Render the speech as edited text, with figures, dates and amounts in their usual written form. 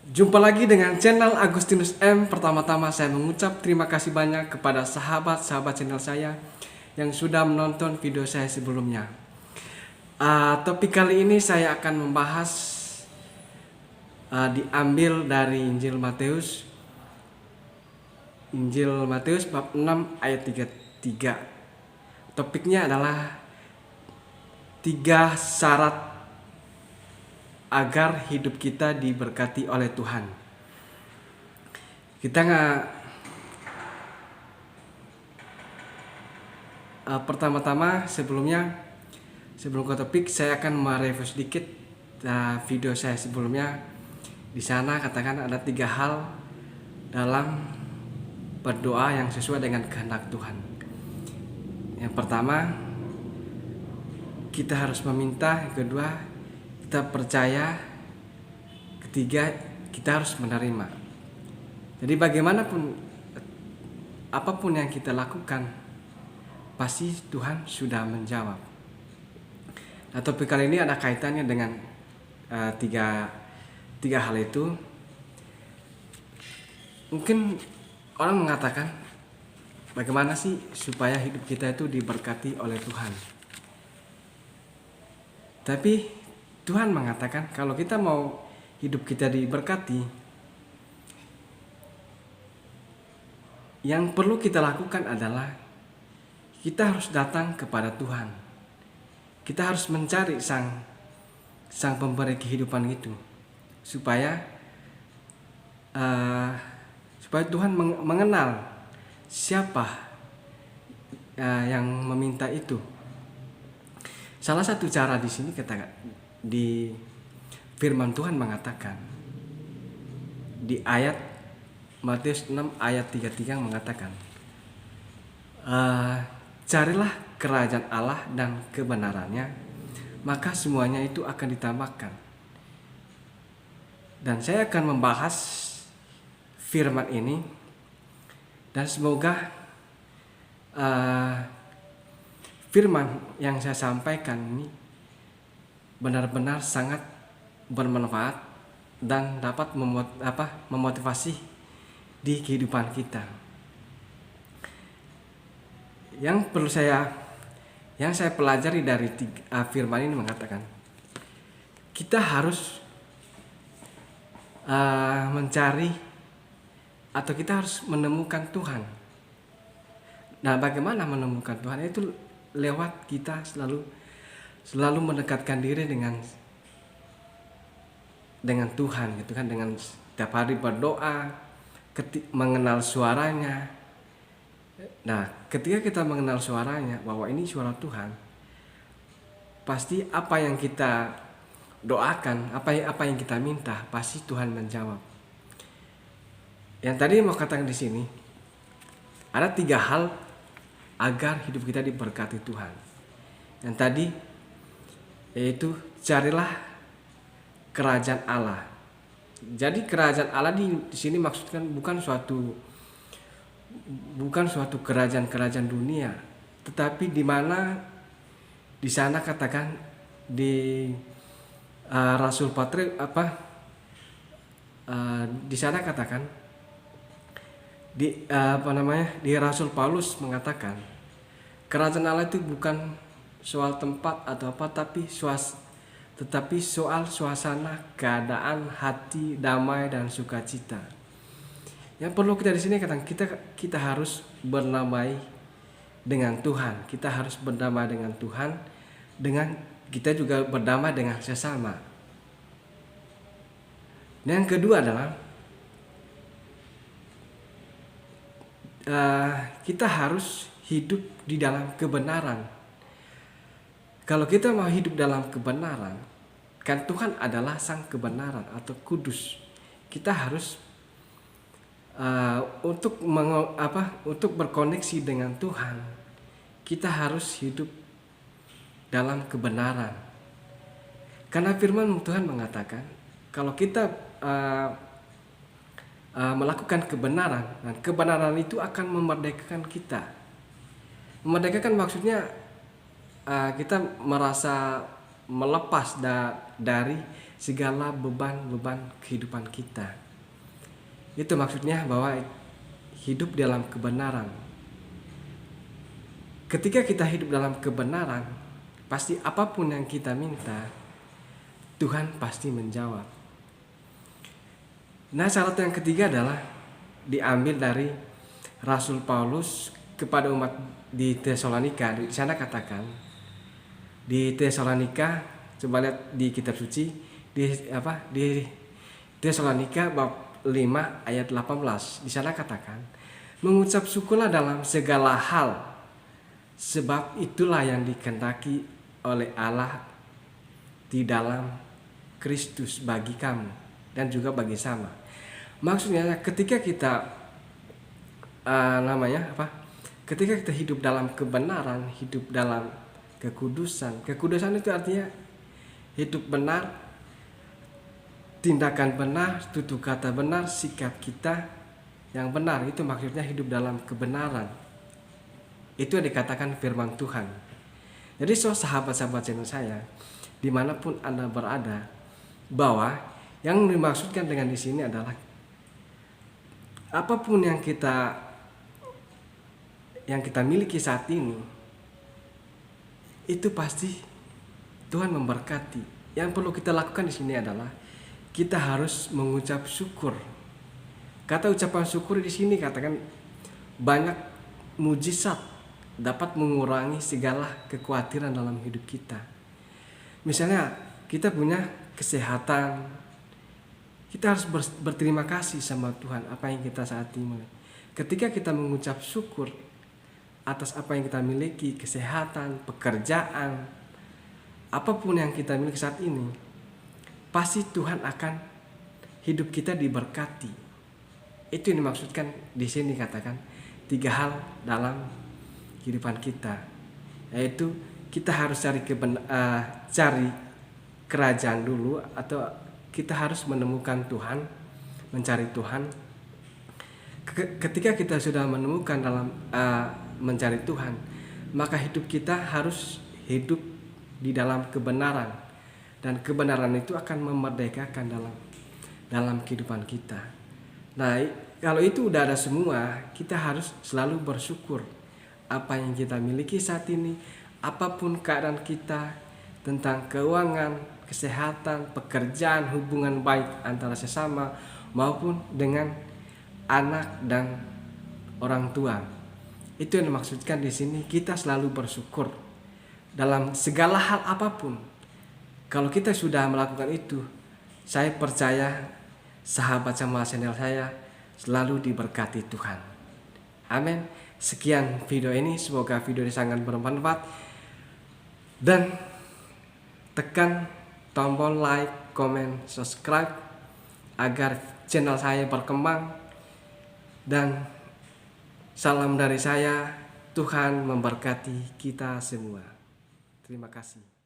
Jumpa lagi dengan channel Agustinus M. Pertama-tama saya mengucap terima kasih banyak kepada sahabat-sahabat channel saya yang sudah menonton video saya sebelumnya. Topik kali ini saya akan membahas diambil dari Injil Matius bab 6 ayat 33. Topiknya adalah 3 syarat agar hidup kita diberkati oleh Tuhan. Kita pertama-tama sebelum ke topik, saya akan mereview sedikit video saya sebelumnya. Di sana katakan ada 3 hal dalam berdoa yang sesuai dengan kehendak Tuhan. Yang pertama, kita harus meminta. Yang kedua, kita percaya. Ketiga, kita harus menerima. Jadi bagaimanapun, apapun yang kita lakukan, pasti Tuhan sudah menjawab. Nah, topik kali ini ada kaitannya dengan tiga hal itu. Mungkin orang mengatakan, bagaimana sih supaya hidup kita itu diberkati oleh Tuhan? Tapi Tuhan mengatakan kalau kita mau hidup kita diberkati, yang perlu kita lakukan adalah kita harus datang kepada Tuhan. Kita harus mencari sang pemberi kehidupan itu, supaya Tuhan mengenal siapa yang meminta itu. Salah satu cara di sini di firman Tuhan mengatakan di ayat Matius 6 ayat 33 mengatakan, carilah kerajaan Allah dan kebenarannya, maka semuanya itu akan ditambahkan. Dan saya akan membahas firman ini, dan semoga firman yang saya sampaikan ini benar-benar sangat bermanfaat dan dapat memotivasi di kehidupan kita. Yang saya pelajari dari firman ini mengatakan, kita harus mencari atau kita harus menemukan Tuhan. Nah, bagaimana menemukan Tuhan? Itu lewat kita selalu mendekatkan diri dengan Tuhan, gitu kan, dengan setiap hari berdoa, mengenal suaranya. Nah, ketika kita mengenal suaranya, bahwa ini suara Tuhan, pasti apa yang kita doakan, apa yang kita minta, pasti Tuhan menjawab. Yang tadi mau katakan di sini, ada 3 hal agar hidup kita diberkati Tuhan. Yang tadi yaitu carilah kerajaan Allah. Jadi kerajaan Allah di sini maksudkan bukan suatu kerajaan dunia, tetapi di mana di sana katakan di Rasul Patrick di sana katakan di Rasul Paulus mengatakan kerajaan Allah itu bukan soal tempat atau apa, tetapi soal suasana, keadaan hati damai dan sukacita. Yang perlu kita di sini katakan, kita harus berdamai dengan Tuhan. Kita harus berdamai dengan Tuhan, dengan kita juga berdamai dengan sesama. Dan yang kedua adalah kita harus hidup di dalam kebenaran. Kalau kita mau hidup dalam kebenaran, kan Tuhan adalah sang kebenaran atau kudus. Kita harus untuk berkoneksi dengan Tuhan, kita harus hidup dalam kebenaran. Karena firman Tuhan mengatakan, kalau kita melakukan kebenaran, dan kebenaran itu akan memerdekakan kita. Memerdekakan maksudnya kita merasa melepas dari segala beban-beban kehidupan kita. Itu maksudnya bahwa hidup dalam kebenaran. Ketika kita hidup dalam kebenaran, pasti apapun yang kita minta, Tuhan pasti menjawab. Nah, syarat yang ketiga adalah diambil dari Rasul Paulus kepada umat di Tesalonika. Di sana katakan, di Tesalonika, coba lihat di kitab suci, di Tesalonika bab 5 ayat 18. Di sana katakan, mengucap syukurlah dalam segala hal, sebab itulah yang dikehendaki oleh Allah di dalam Kristus bagi kamu dan juga bagi sama. Maksudnya ketika kita ketika kita hidup dalam kebenaran, hidup dalam kekudusan itu artinya hidup benar, tindakan benar, tutur kata benar, sikap kita yang benar. Itu maksudnya hidup dalam kebenaran. Itu yang dikatakan firman Tuhan. Jadi sahabat-sahabat channel saya, dimanapun Anda berada, bahwa yang dimaksudkan dengan di sini adalah apapun yang kita miliki saat ini, itu pasti Tuhan memberkati. Yang perlu kita lakukan di sini adalah kita harus mengucap syukur. Kata ucapan syukur di sini katakan banyak mujizat dapat mengurangi segala kekhawatiran dalam hidup kita. Misalnya kita punya kesehatan, kita harus berterima kasih sama Tuhan apa yang kita saat ini. Ketika kita mengucap syukur atas apa yang kita miliki, kesehatan, pekerjaan, apapun yang kita miliki saat ini, pasti Tuhan akan hidup kita diberkati. Itu yang dimaksudkan di sini katakan 3 hal dalam kehidupan kita, yaitu kita harus cari kerajaan dulu, atau kita harus menemukan Tuhan, mencari Tuhan. Ketika kita sudah menemukan dalam mencari Tuhan, maka hidup kita harus hidup di dalam kebenaran, dan kebenaran itu akan memerdekakan dalam kehidupan kita. Nah, kalau itu udah ada semua, kita harus selalu bersyukur apa yang kita miliki saat ini, apapun keadaan kita, tentang keuangan, kesehatan, pekerjaan, hubungan baik antara sesama maupun dengan anak dan orang tua. Itu yang dimaksudkan di sini, kita selalu bersyukur dalam segala hal apapun. Kalau kita sudah melakukan itu, saya percaya sahabat sama channel saya selalu diberkati Tuhan. Amin. Sekian video ini, semoga video ini sangat bermanfaat, dan tekan tombol like, comment, subscribe agar channel saya berkembang. Dan salam dari saya, Tuhan memberkati kita semua. Terima kasih.